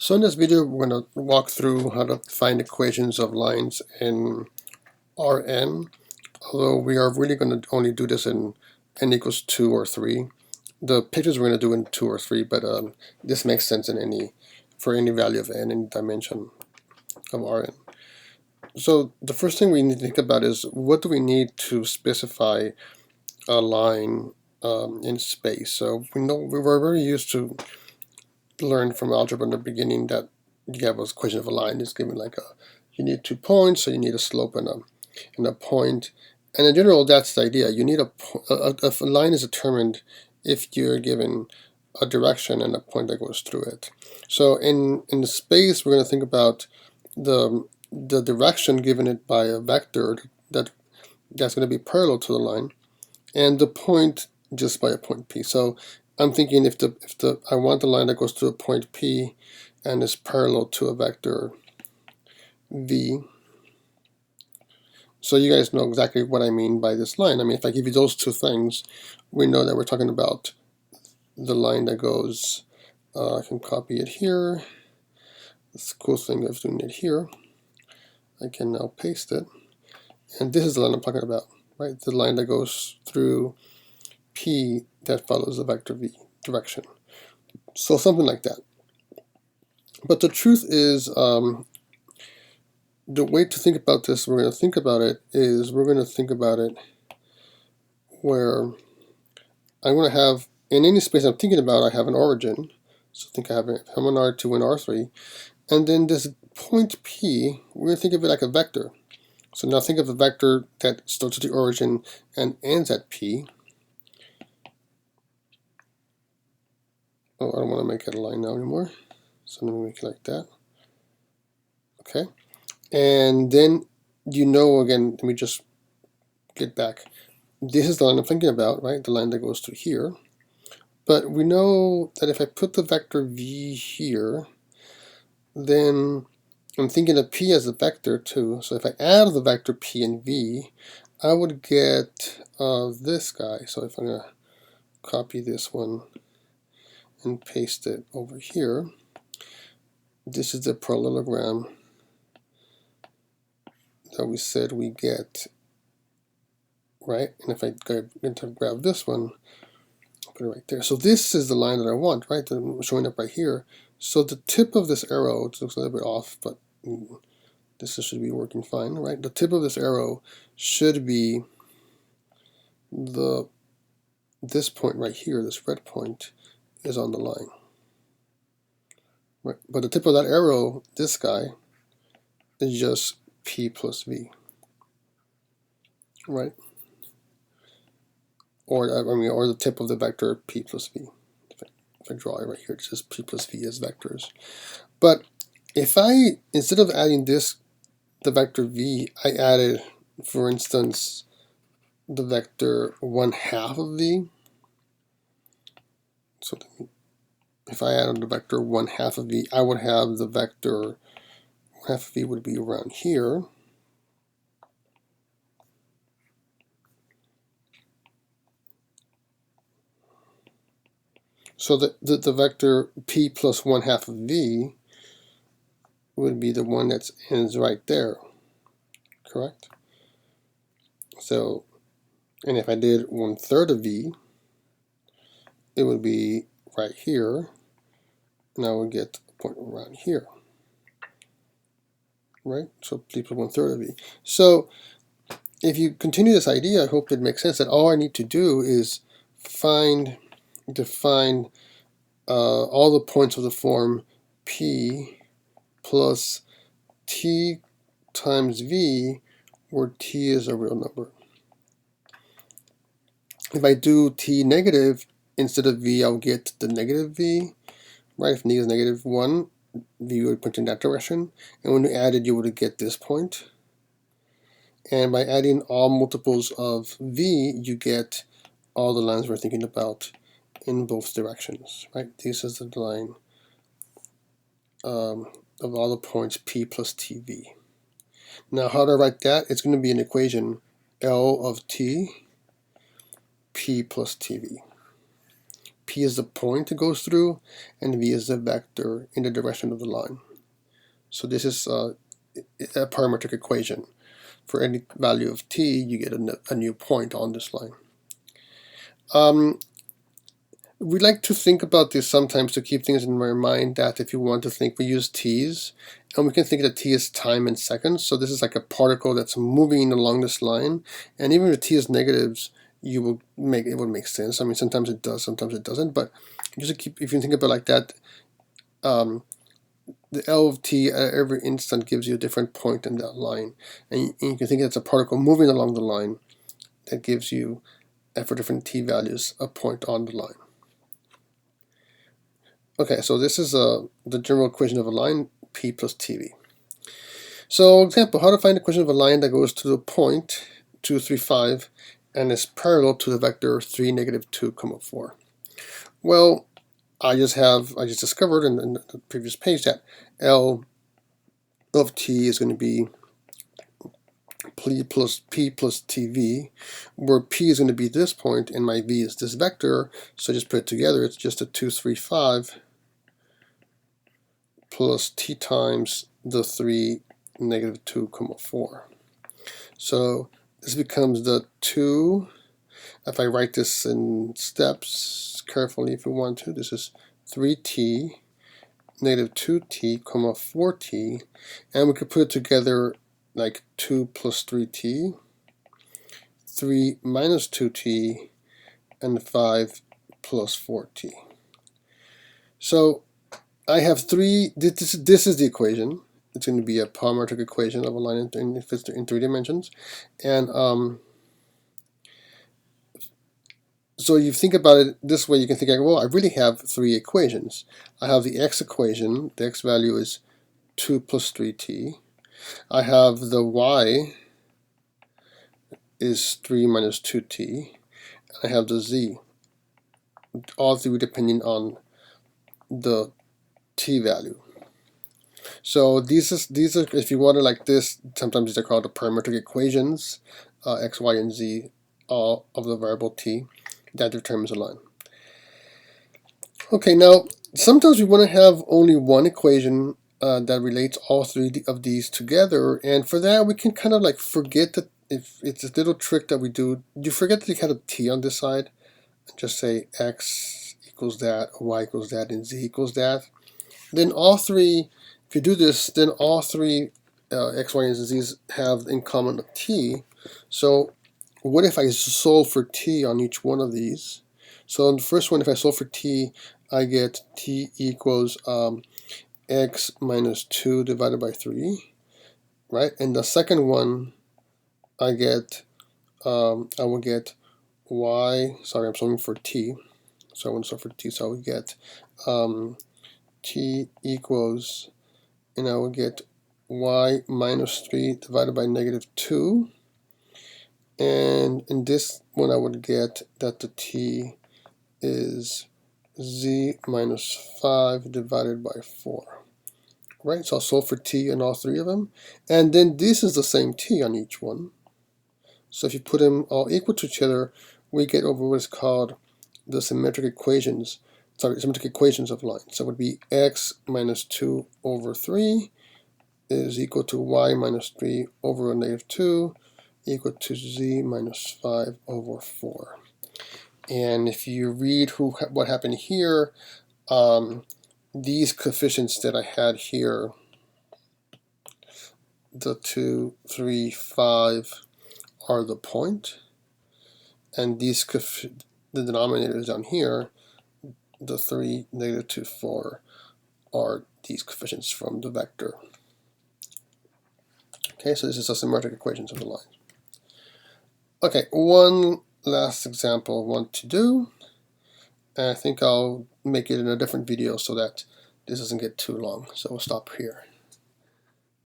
So in this video, we're going to walk through how to find equations of lines in Rn, although we are really going to only do this in n equals 2 or 3. The pictures we're going to do in 2 or 3, but this makes sense in for any value of n, any dimension of Rn. So the first thing we need to think about is, what do we need to specify a line in space? So we were very used to learn from algebra in the beginning that you have a equation of a line is given like you need 2 points, so you need a slope and a point. And in general, that's the idea. You need a line is determined if you're given a direction and a point that goes through it. So in the space, we're going to think about the direction given it by a vector that's going to be parallel to the line, and the point just by a point P. So I'm thinking if I want the line that goes through a point P and is parallel to a vector V. So you guys know exactly what I mean by this line. I mean, if I give you those two things, we know that we're talking about the line that goes, I can copy it here. This cool thing of doing it here. I can now paste it. And this is the line I'm talking about, right? The line that goes through P that follows the vector V direction. So something like that. But the truth is, the way to think about this, we're going to think about it where I'm going to have, in any space I'm thinking about, I have an origin. So think I have an R2 and R3. And then this point P, we're going to think of it like a vector. So now think of a vector that starts at the origin and ends at P. Oh, I don't want to make it a line now anymore. So let me make it like that. Okay. And then, again, let me just get back. This is the line I'm thinking about, right? The line that goes through here. But we know that if I put the vector V here, then I'm thinking of P as a vector too. So if I add the vector P and V, I would get this guy. So if I'm going to copy this one and paste it over here, this is the parallelogram that we said we get, right? And if I go into grab this one, I'll put it right there. So this is the line that I want, right? I'm showing up right here. So the tip of this arrow, it looks a little bit off, but this should be working fine, right? The tip of this arrow should be this point right here, this red point, is on the line. Right? But the tip of that arrow, this guy, is just P plus V. Right? Or the tip of the vector P plus V. If I draw it right here, it's just P plus V as vectors. But if I, instead of adding the vector V, I added, for instance, the vector 1/2 of V. So if I added the vector 1/2 of V, I would have the vector 1/2 of V would be around here. So the vector P plus 1/2 of V would be the one that ends right there, correct? So, and if I did 1/3 of V, it would be right here, and I would get a point around here, right? So P plus 1/3 of V. So if you continue this idea, I hope it makes sense that all I need to do is define all the points of the form P plus T times V, where T is a real number. If I do T negative instead of V, I'll get the negative V, right? If N is -1, V would point in that direction, and when you add it, you would get this point. And by adding all multiples of V, you get all the lines we're thinking about in both directions, right? This is the line of all the points P plus TV. Now, how do I write that? It's going to be an equation L of T, P plus TV. P is the point it goes through, and V is the vector in the direction of the line. So this is a parametric equation. For any value of t, you get a new point on this line. We like to think about this sometimes to keep things in our mind, that if you want to think, we use t's, and we can think that t is time in seconds. So this is like a particle that's moving along this line, and even if t is negatives, it would make sense. I mean, sometimes it does, sometimes it doesn't, but just keep, if you think about it like that, the L of t at every instant gives you a different point in that line, and you can think it's a particle moving along the line that gives you, for different t values, a point on the line. Okay, so this is the general equation of a line, P plus TV. So, example, how to find the equation of a line that goes to the point 2, 3, 5 and is parallel to the vector 3, negative 2, 4. Well, I just discovered in the previous page that L of t is going to be P plus TV, where P is going to be this point and my V is this vector, so just put it together. It's just a 2, 3, 5 plus t times the 3, negative 2, 4. So this becomes the 2, if I write this in steps carefully if you want to, this is 3t, negative 2t, 4t, and we could put it together like 2 plus 3t, 3 minus 2t, and 5 plus 4t. So I have this is the equation. It's going to be a parametric equation of a line in 3 dimensions. And so you think about it this way, you can think, well, I really have 3 equations. I have the x equation, the x value is 2 plus 3t. I have the y is 3 minus 2t. I have the z, all 3 depending on the t value. So these are, if you want it like this, sometimes these are called the parametric equations, x, y, and z, all of the variable t that determines a line. Okay, now sometimes we want to have only one equation that relates all 3 of these together, and for that we can kind of like forget that, if it's a little trick that we do, you forget that you have a t on this side, and just say x equals that, y equals that, and z equals that. Then all 3, if you do this, then all 3 x, y, and z's have in common a t. So what if I solve for t on each one of these? So in the first one, if I solve for t, I get t equals x minus 2 divided by 3, right? And the second one, I will get y, sorry, I'm solving for t. So I want to solve for t, so I will get t equals, and I will get y minus 3 divided by negative 2. And in this one, I would get that the t is z minus 5 divided by 4. Right, so I'll solve for t in all 3 of them. And then this is the same t on each one. So if you put them all equal to each other, we get over what is called the symmetric equations of lines. So it would be x minus 2 over 3 is equal to y minus 3 over a negative 2 equal to z minus 5 over 4. And if you read what happened here, these coefficients that I had here, the 2, 3, 5 are the point, and these the denominators down here, the 3, negative 2, 4, are these coefficients from the vector. Okay, so this is a symmetric equations of the line. Okay, one last example I want to do, and I think I'll make it in a different video so that this doesn't get too long, so we'll stop here.